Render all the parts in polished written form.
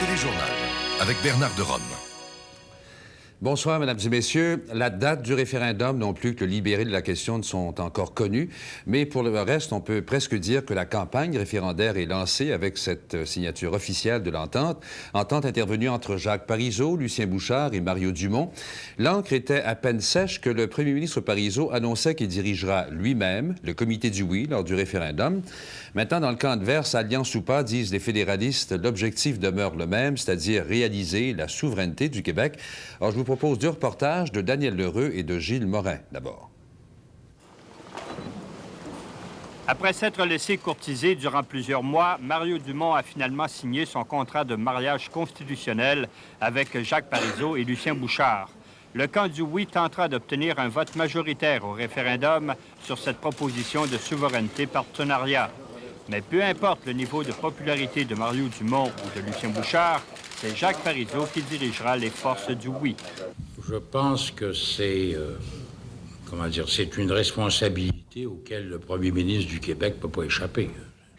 téléjournal avec Bernard de Rome. Bonsoir, Mesdames et Messieurs. La date du référendum non plus que le libéré de la question ne sont encore connues, mais pour le reste, on peut presque dire que la campagne référendaire est lancée avec cette signature officielle de l'entente. Entente intervenue entre Jacques Parizeau, Lucien Bouchard et Mario Dumont. L'encre était à peine sèche que le premier ministre Parizeau annonçait qu'il dirigera lui-même le comité du oui lors du référendum. Maintenant, dans le camp adverse, alliance ou pas, disent les fédéralistes, l'objectif demeure le même, c'est-à-dire réaliser la souveraineté du Québec. Alors, je vous propose deux reportages de Daniel Lheureux et de Gilles Morin, d'abord. Après s'être laissé courtiser durant plusieurs mois, Mario Dumont a finalement signé son contrat de mariage constitutionnel avec Jacques Parizeau et Lucien Bouchard. Le camp du oui tentera d'obtenir un vote majoritaire au référendum sur cette proposition de souveraineté-partenariat. Mais peu importe le niveau de popularité de Mario Dumont ou de Lucien Bouchard, c'est Jacques Parizeau qui dirigera les forces du oui. Je pense que c'est une responsabilité auquel le premier ministre du Québec ne peut pas échapper.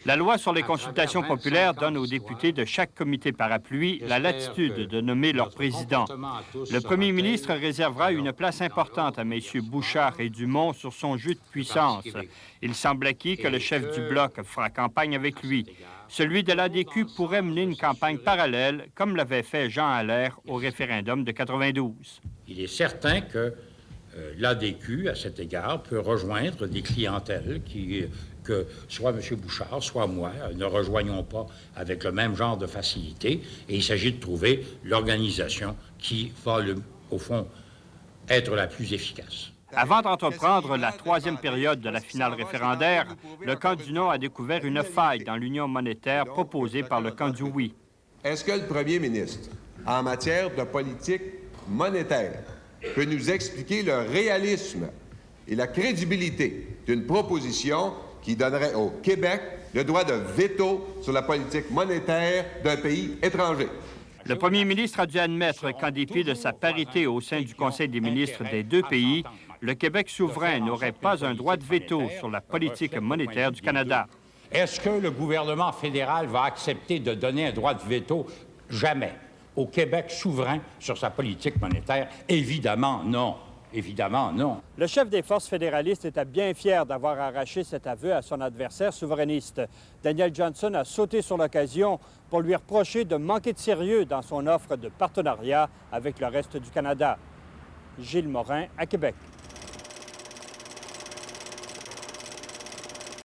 La loi sur les consultations populaires donne aux députés de chaque comité parapluie la latitude de nommer leur président. Le premier ministre réservera une place importante à M. Bouchard et Dumont sur son jeu de puissance. Il semble acquis que le chef du Bloc fera campagne avec lui. Celui de l'ADQ pourrait mener une campagne parallèle, comme l'avait fait Jean Allaire au référendum de 92. Il est certain que l'ADQ, à cet égard, peut rejoindre des clientèles que soit M. Bouchard, soit moi, ne rejoignons pas avec le même genre de facilité. Et il s'agit de trouver l'organisation qui va, au fond, être la plus efficace. Avant d'entreprendre la troisième période de la finale référendaire, le camp du non a découvert une faille dans l'union monétaire proposée par le camp du oui. Est-ce que le premier ministre, en matière de politique monétaire, peut nous expliquer le réalisme et la crédibilité d'une proposition qui donnerait au Québec le droit de veto sur la politique monétaire d'un pays étranger? Le premier ministre a dû admettre qu'en dépit de sa parité au sein du Conseil des ministres des deux pays, le Québec souverain n'aurait pas un droit de veto sur la politique monétaire du Canada. Est-ce que le gouvernement fédéral va accepter de donner un droit de veto? Jamais. Au Québec souverain sur sa politique monétaire? Évidemment non. Évidemment non. Le chef des forces fédéralistes était bien fier d'avoir arraché cet aveu à son adversaire souverainiste. Daniel Johnson a sauté sur l'occasion pour lui reprocher de manquer de sérieux dans son offre de partenariat avec le reste du Canada. Gilles Morin, à Québec.